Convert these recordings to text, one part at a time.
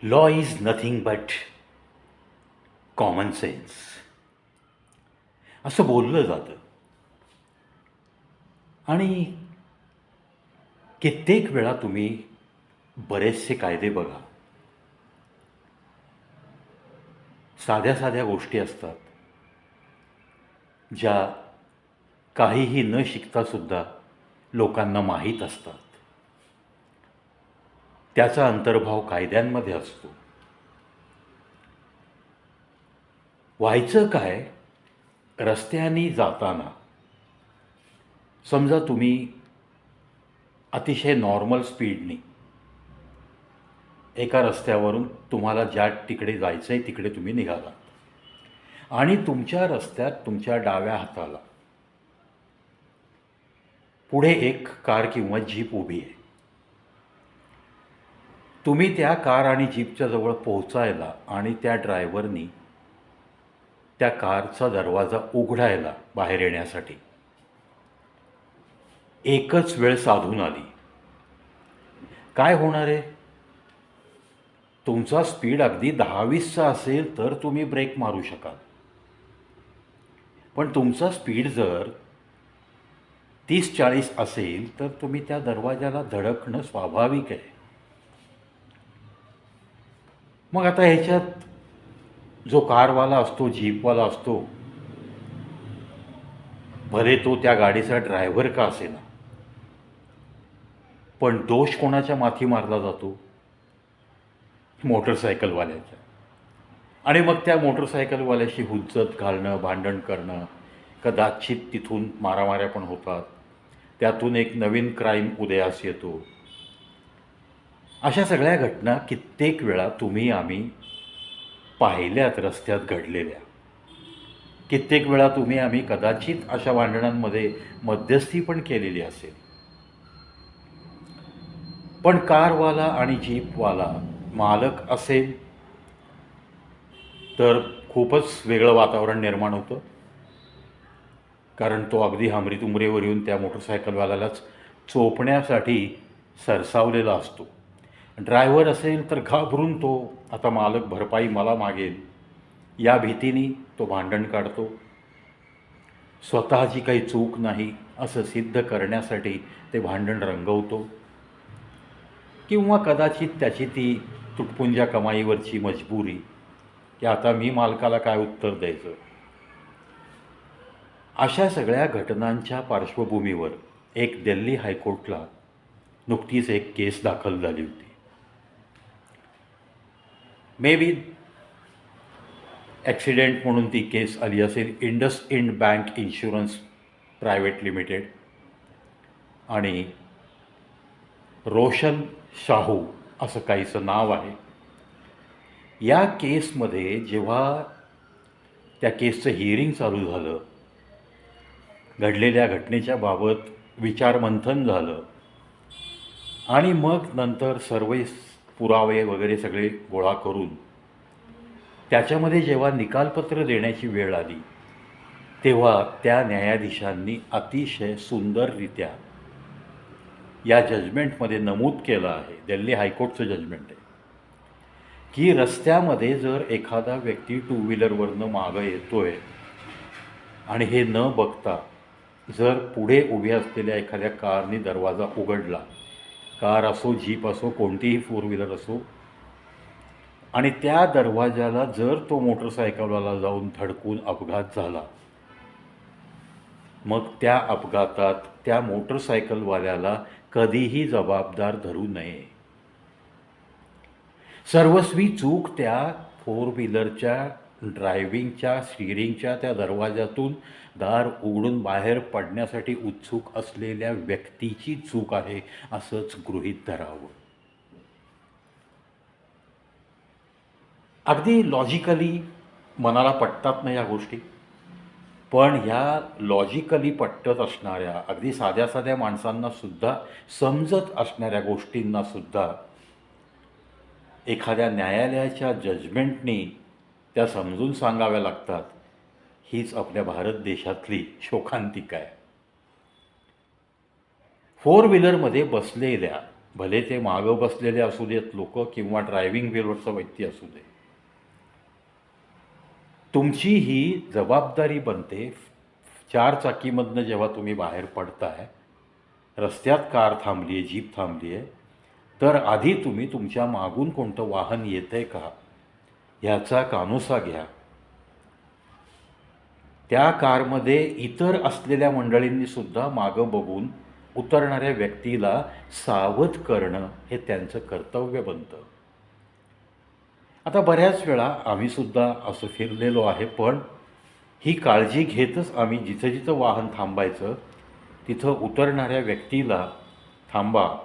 Law is nothing but common sense असं बोललं जातं. आणि कित्येक वेळा तुम्ही बरेचसे कायदे बघा, साध्या साध्या गोष्टी असतात ज्या काहीही न शिकतासुद्धा लोकांना माहीत असतात. त्याचा अंतर्भाव कायद्यांमध्ये असतो. व्हायचं काय, रस्त्याने जाताना समजा तुम्ही अतिशय नॉर्मल स्पीडने एका रस्त्यावरून तुम्हाला ज्या तिकडे जायचं आहे तिकडे तुम्ही निघालात आणि तुमच्या रस्त्यात तुमच्या डाव्या हाताला पुढे एक कार किंवा जीप उभी आहे. तुम्ही त्या कार आणि जीपच्या जवळ पोहोचायला आणि त्या ड्रायव्हरनी त्या कारचा दरवाजा उघडायला बाहेर येण्यासाठी एकच वेळ साधून आली. काय होणार आहे? तुमचा स्पीड अगदी 10-20चा असेल तर तुम्ही ब्रेक मारू शकाल, पण तुमचा स्पीड जर 30-40 असेल तर तुम्ही त्या दरवाजाला धडकणं स्वाभाविक आहे. मग आता ह्याच्यात जो कारवाला असतो, जीपवाला असतो, भले तो त्या गाडीचा ड्रायव्हर का असेना, पण दोष कोणाच्या माथी मारला जातो? मोटरसायकलवाल्याच्या. आणि मग त्या मोटरसायकलवाल्याशी हुज्जत घालणं, भांडण करणं, कदाचित तिथून मारामाऱ्या पण होतात. त्यातून एक नवीन क्राईम उदयास येतो. अशा सगळ्या घटना कित्येक वेळा तुम्ही आम्ही पाहिल्यात रस्त्यात घडलेल्या. कित्येक वेळा तुम्ही आम्ही कदाचित अशा भांडणांमध्ये मध्यस्थी पण केलेली असेल. पण कारवाला आणि जीपवाला मालक असेल तर खूपच वेगळं वातावरण निर्माण होतं, कारण तो अगदी हमरीतुमरीवर येऊन त्या मोटरसायकलवाल्यालाच चोपण्यासाठी सरसावलेला असतो. ड्रायव्हर असेल तर घाबरून तो आता मालक भरपाई मला मागेल या भीतीने तो भांडण काढतो. स्वतःची काही चूक नाही असं सिद्ध करण्यासाठी ते भांडण रंगवतो, किंवा कदाचित त्याची ती तुटपुंज्या कमाईवरची मजबुरी की आता मी मालकाला काय उत्तर द्यायचं. अशा सगळ्या घटनांच्या पार्श्वभूमीवर एक दिल्ली हायकोर्टला नुकतीच एक केस दाखल झाली होती. मे बी ॲक्सिडेंट म्हणून ती केस आली असेल. IndusInd bank insurance private limited आणि रोशन शाहू असं काहीचं नाव आहे. या केसमध्ये जेव्हा त्या केसचं हिअरिंग चालू झालं, घडलेल्या घटनेच्या बाबत विचारमंथन झालं आणि मग नंतर सर्व पुरावे वगैरे सगळे गोळा करून त्याच्यामध्ये जेव्हा निकालपत्र देण्याची वेळ आली, तेव्हा त्या न्यायाधीशांनी अतिशय सुंदररित्या या जजमेंटमध्ये नमूद केलं आहे, दिल्ली हायकोर्टचं जजमेंट आहे, की रस्त्यामध्ये जर एखादा व्यक्ती टू व्हीलरवरनं मागं येतोय आणि हे न बघता जर पुढे उभे असलेल्या एखाद्या कारने दरवाजा उघडला, कार असो, जीप असो, कोणतीही फोर व्हीलर असो, आणि त्या दरवाजाला जर तो मोटरसायकलवाला जाऊन धडकून अपघात झाला, मग त्या अपघातात त्या मोटरसायकलवाल्याला कधीही जबाबदार धरू नये. सर्वस्वी चूक त्या फोर व्हीलरच्या ड्रायव्हिंगच्या स्टिअरिंगच्या त्या दरवाजातून दार उघडून बाहेर पडण्यासाठी उत्सुक असलेल्या व्यक्तीची चूक आहे असंच गृहीत धरावं. अगदी लॉजिकली मनाला पटतात ना या गोष्टी, पण ह्या लॉजिकली पटत असणाऱ्या अगदी साध्या साध्या माणसांनासुद्धा समजत असणाऱ्या गोष्टींनासुद्धा एखाद्या न्यायालयाच्या जजमेंटनी त्या समजून सांगाव्या लागतात. हीच आपल्या भारत देशातली शोकांतिका आहे. फोर व्हीलरमध्ये बसलेल्या भले ते मागं बसलेले असू देत लोक किंवा ड्रायव्हिंग व्हीलवरचा व्यक्ती असू दे, तुमची ही जबाबदारी बनते. चारचाकीमधनं जेव्हा तुम्ही बाहेर पडताय, रस्त्यात कार थांबली आहे, जीप थांबली आहे, तर आधी तुम्ही तुमच्या मागून कोणतं वाहन येतं आहे का ह्याचा कानोसा घ्या. त्या कारमध्ये इतर असलेल्या मंडळींनी सुद्धा मागं बघून उतरणाऱ्या व्यक्तीला सावध करणं हे त्यांचं कर्तव्य बनतं. आता बऱ्याच वेळा आम्हीसुद्धा असं फिरलेलो आहे, पण ही काळजी घेतच आम्ही जिथं जिथं वाहन थांबायचं तिथं उतरणाऱ्या व्यक्तीला थांबा,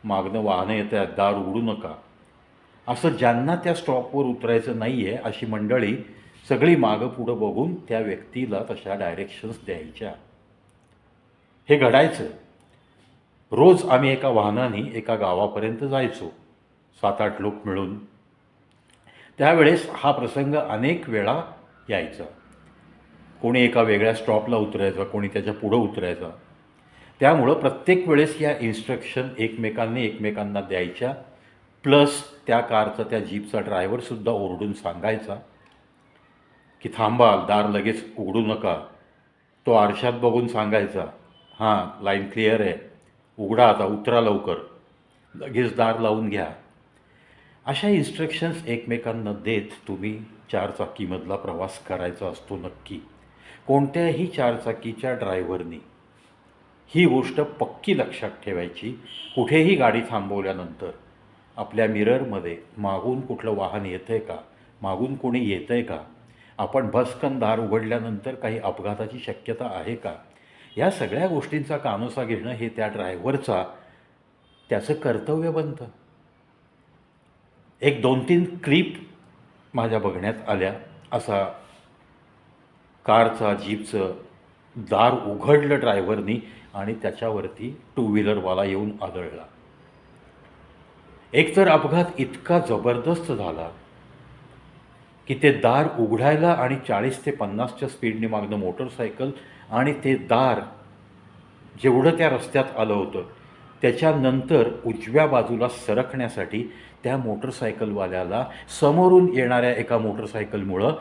मागनं वाहनं येत आहेत, दार उघडू नका, असं ज्यांना त्या स्टॉपवर उतरायचं नाही आहे अशी मंडळी सगळी मागं पुढं बघून त्या व्यक्तीला तशा डायरेक्शन्स द्यायच्या. हे घडायचं. रोज आम्ही एका वाहनाने एका गावापर्यंत जायचो, 7-8 लोक मिळून. त्यावेळेस हा प्रसंग अनेक वेळा यायचा. कोणी एका वेगळ्या स्टॉपला उतरायचा, कोणी त्याच्या पुढं उतरायचा. त्यामुळं प्रत्येक वेळेस या इन्स्ट्रक्शन एकमेकांना द्यायच्या. प्लस त्या कारचा, त्या जीपचा ड्रायव्हरसुद्धा ओरडून सांगायचा की थांबा, दार लगेच उघडू नका. तो आरशात बघून सांगायचा, हां लाईन क्लिअर आहे, उघडा आता, उतरा लवकर, लगेच दार लावून घ्या. अशा इन्स्ट्रक्शन्स एकमेकांना देत तुम्ही चारचाकीमधला प्रवास करायचा असतो. नक्की कोणत्याही चारचाकीच्या ड्रायव्हरनी ही गोष्ट पक्की लक्षात ठेवायची. कुठेही गाडी थांबवल्यानंतर आपल्या मिररमध्ये मागून कुठलं वाहन येतं आहे का, मागून कोणी येतं आहे का, आपण भस्कन दार उघडल्यानंतर काही अपघाताची शक्यता आहे का, या सगळ्या गोष्टींचा कानोसा घेणं हे त्या ड्रायव्हरचा त्याचं कर्तव्य बनतं. एक 2-3 क्लिप माझ्या बघण्यात आल्या. असा कारचा, जीपचं दार उघडलं ड्रायव्हरनी आणि त्याच्यावरती टू व्हीलरवाला येऊन आदळला. एकतर अपघात इतका जबरदस्त झाला की ते दार उघडायला आणि 40 ते 50च्या स्पीडने मागणं मोटरसायकल आणि ते दार जेवढं त्या रस्त्यात आलं होतं त्याच्यानंतर उजव्या बाजूला सरकण्यासाठी त्या मोटरसायकलवाल्याला समोरून येणाऱ्या एका मोटरसायकलमुळं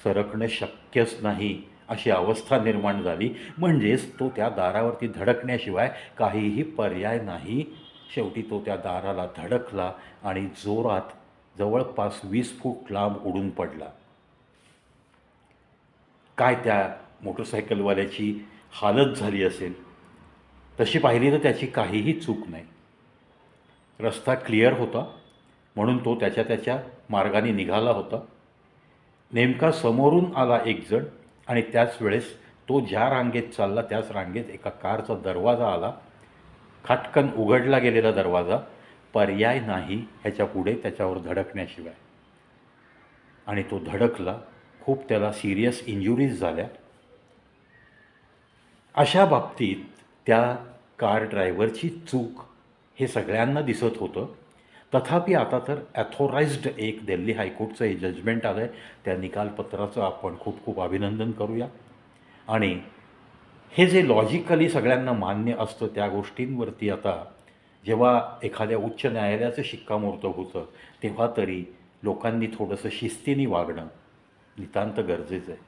सरकणं शक्यच नाही अशी अवस्था निर्माण झाली. म्हणजेच तो त्या दारावरती धडकण्याशिवाय काहीही पर्याय नाही. शेवटी तो त्या दाराला धडकला आणि जोरात जवळपास 20 फूट लांब उडून पडला. काय त्या मोटरसायकलवाल्याची हालत झाली असेल. तशी पाहिली तर त्याची काहीही चूक नाही. रस्ता क्लिअर होता म्हणून तो त्याच्या मार्गाने निघाला होता. नेमका समोरून आला एक जण आणि त्याच वेळेस तो ज्या रांगेत चालला त्याच रांगेत एका कारचा दरवाजा आला. खाटकन उघडला गेलेला दरवाजा, पर्याय नाही ह्याच्या पुढे त्याच्यावर धडकण्याशिवाय, आणि तो धडकला. खूप त्याला सिरियस इंजुरीज झाल्या. अशा बाबतीत त्या कार ड्रायव्हरची चूक हे सगळ्यांना दिसत होतं. तथापि आता तर ॲथॉराइज्ड एक दिल्ली हायकोर्टचं हे जजमेंट आलं आहे. त्या निकालपत्राचं आपण खूप खूप अभिनंदन करूया. आणि हे जे लॉजिकली सगळ्यांना मान्य असतं त्या गोष्टींवरती आता जेव्हा एखाद्या उच्च न्यायालयाचं शिक्कामोर्तब होतं तेव्हा तरी लोकांनी थोडंसं शिस्तीने वागणं नितांत गरजेचं आहे.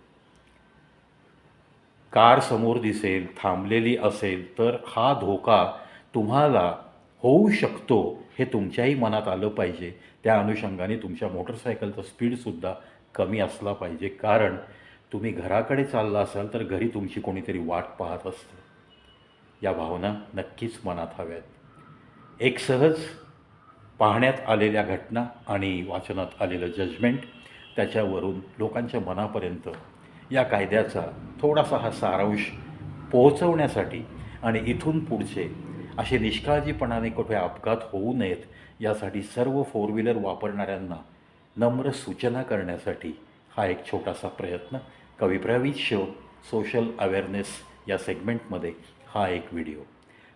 कार समोर दिसेल, थांबलेली असेल तर हा धोका तुम्हाला होऊ शकतो हे तुमच्याही मनात आलं पाहिजे. त्या अनुषंगाने तुमच्या मोटरसायकलचा स्पीडसुद्धा कमी असला पाहिजे. कारण तुम्ही घराकडे चालला असाल तर घरी तुमची कोणीतरी वाट पाहत असतं. या भावना नक्कीच मनात हव्यात. एक सहज पाहण्यात आलेल्या घटना आणि वाचनात आलेलं जजमेंट त्याच्यावरून लोकांच्या मनापर्यंत या कायद्याचा थोडासा हा सारांश पोहोचवण्यासाठी आणि इथून पुढचे असे निष्काळजीपणाने कुठे अपघात होऊ नयेत यासाठी सर्व 4 व्हीलर वापरणाऱ्यांना नम्र सूचना करण्यासाठी हा एक छोटासा प्रयत्न. कविप्रवीज शो सोशल अवेअरनेस या सेगमेंटमध्ये हा एक व्हिडिओ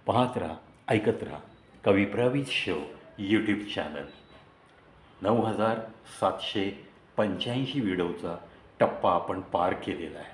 पाहत राहा, ऐकत राहा. कविप्रवीज शो यूट्यूब चॅनल. 9785 व्हिडिओचा टप्पा आपण पार केलेला आहे.